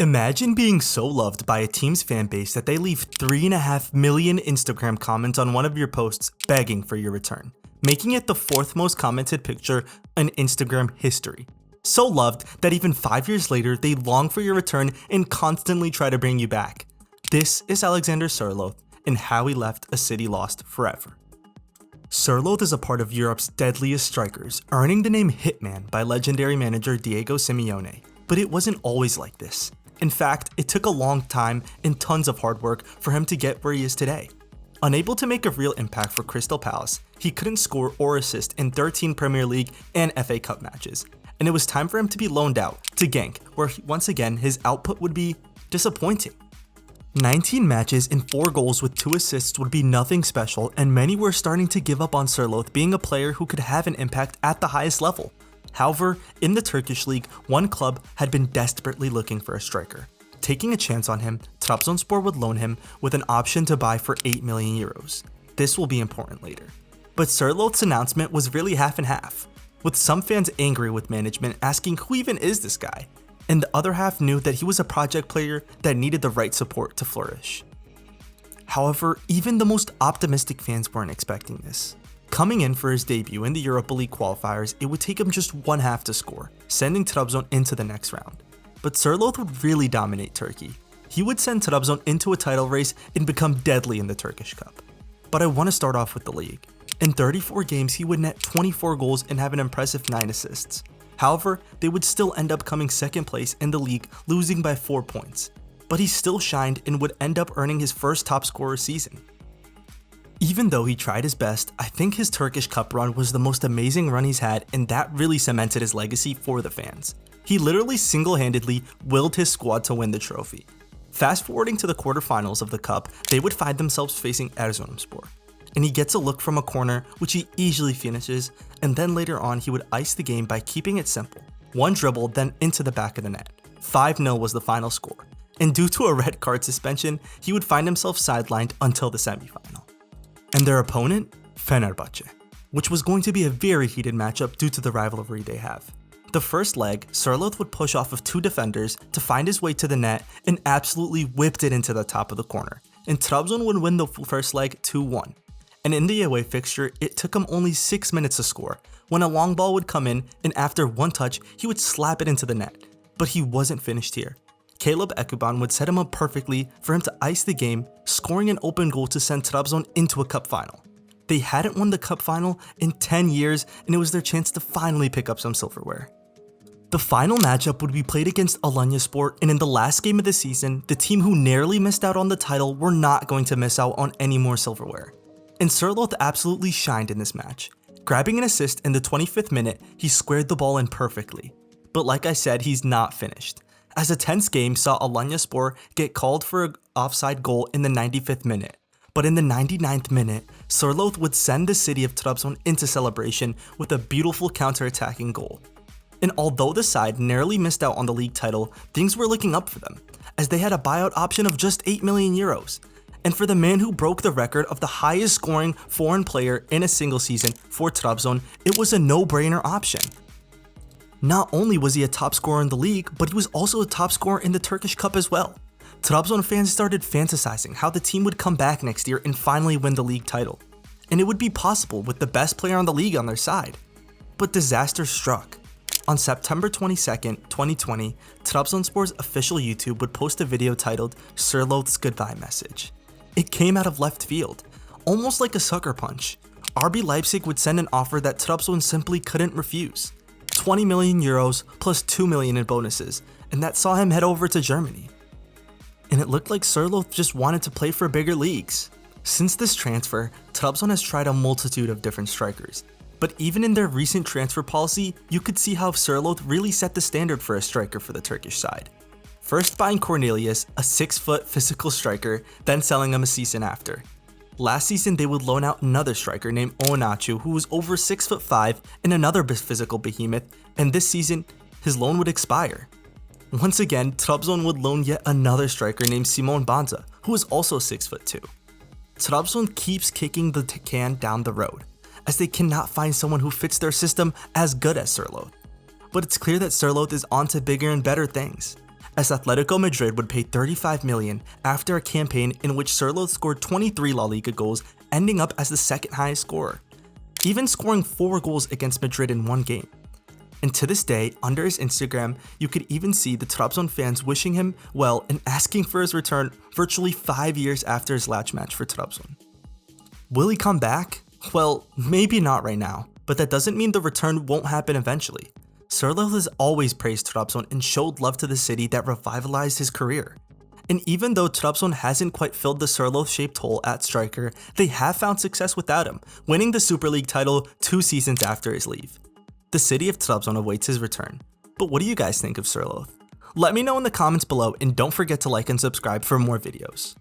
Imagine being so loved by a team's fan base that they leave 3.5 million Instagram comments on one of your posts begging for your return, making it the 4th most commented picture in Instagram history. So loved that even 5 years later, they long for your return and constantly try to bring you back. This is Alexander Sørloth and how he left a city lost forever. Sørloth is a part of Europe's deadliest strikers, earning the name Hitman by legendary manager Diego Simeone. But it wasn't always like this. In fact, it took a long time and tons of hard work for him to get where he is today. Unable to make a real impact for Crystal Palace, he couldn't score or assist in 13 Premier League and FA Cup matches, and it was time for him to be loaned out to Genk, where once again his output would be disappointing. 19 matches and 4 goals with 2 assists would be nothing special, and many were starting to give up on Sørloth being a player who could have an impact at the highest level. However, in the Turkish League, one club had been desperately looking for a striker. Taking a chance on him, Trabzonspor would loan him with an option to buy for 8 million euros. This will be important later. But Sørloth's announcement was really half and half, with some fans angry with management asking who even is this guy, and the other half knew that he was a project player that needed the right support to flourish. However, even the most optimistic fans weren't expecting this. Coming in for his debut in the Europa League qualifiers, it would take him just one half to score, sending Trabzon into the next round. But Sørloth would really dominate Turkey. He would send Trabzon into a title race and become deadly in the Turkish Cup. But I want to start off with the league. In 34 games, he would net 24 goals and have an impressive 9 assists. However, they would still end up coming second place in the league, losing by 4 points. But he still shined and would end up earning his first top scorer season. Even though he tried his best, I think his Turkish Cup run was the most amazing run he's had, and that really cemented his legacy for the fans. He literally single-handedly willed his squad to win the trophy. Fast forwarding to the quarterfinals of the Cup, they would find themselves facing Erzurumspor. And he gets a look from a corner, which he easily finishes, and then later on he would ice the game by keeping it simple. One dribble, then into the back of the net. 5-0 was the final score, and due to a red card suspension, he would find himself sidelined until the semifinal. And their opponent? Fenerbahce, which was going to be a very heated matchup due to the rivalry they have. The first leg, Sørloth would push off of 2 defenders to find his way to the net and absolutely whipped it into the top of the corner, and Trabzon would win the first leg 2-1. And in the away fixture, it took him only 6 minutes to score, when a long ball would come in and after one touch, he would slap it into the net. But he wasn't finished here. Caleb Ekuban would set him up perfectly for him to ice the game, scoring an open goal to send Trabzon into a cup final. They hadn't won the cup final in 10 years, and it was their chance to finally pick up some silverware. The final matchup would be played against Alanyaspor, and in the last game of the season, the team who narrowly missed out on the title were not going to miss out on any more silverware. And Sørloth absolutely shined in this match. Grabbing an assist in the 25th minute, he squared the ball in perfectly. But like I said, he's not finished, as a tense game saw Alanyaspor get called for an offside goal in the 95th minute. But in the 99th minute, Sørloth would send the city of Trabzon into celebration with a beautiful counter-attacking goal. And although the side narrowly missed out on the league title, things were looking up for them, as they had a buyout option of just 8 million euros. And for the man who broke the record of the highest scoring foreign player in a single season for Trabzon, it was a no-brainer option. Not only was he a top scorer in the league, but he was also a top scorer in the Turkish Cup as well. Trabzon fans started fantasizing how the team would come back next year and finally win the league title. And it would be possible with the best player on the league on their side. But disaster struck. On September 22nd, 2020, Trabzonspor's official YouTube would post a video titled Sørloth's Goodbye Message. It came out of left field, almost like a sucker punch. RB Leipzig would send an offer that Trabzon simply couldn't refuse. 20 million euros plus 2 million in bonuses, and that saw him head over to Germany. And it looked like Sørloth just wanted to play for bigger leagues. Since this transfer, Trabzon has tried a multitude of different strikers. But even in their recent transfer policy, you could see how Sørloth really set the standard for a striker for the Turkish side. First buying Cornelius, a 6-foot physical striker, then selling him a season after. Last season, they would loan out another striker named Onachu, who was over 6'5" and another physical behemoth, and this season, his loan would expire. Once again, Trabzon would loan yet another striker named Simon Banza, who is also 6'2". Trabzon keeps kicking the can down the road, as they cannot find someone who fits their system as good as Sørloth. But it's clear that Sørloth is on to bigger and better things, as Atletico Madrid would pay $35 million after a campaign in which Sørloth scored 23 La Liga goals, ending up as the second highest scorer, even scoring 4 goals against Madrid in one game. And to this day, under his Instagram, you could even see the Trabzon fans wishing him well and asking for his return virtually 5 years after his last match for Trabzon. Will he come back? Well, maybe not right now, but that doesn't mean the return won't happen eventually. Sørloth has always praised Trabzon and showed love to the city that revitalized his career. And even though Trabzon hasn't quite filled the Sørloth-shaped hole at striker, they have found success without him, winning the Super League title 2 seasons after his leave. The city of Trabzon awaits his return. But what do you guys think of Sørloth? Let me know in the comments below, and don't forget to like and subscribe for more videos.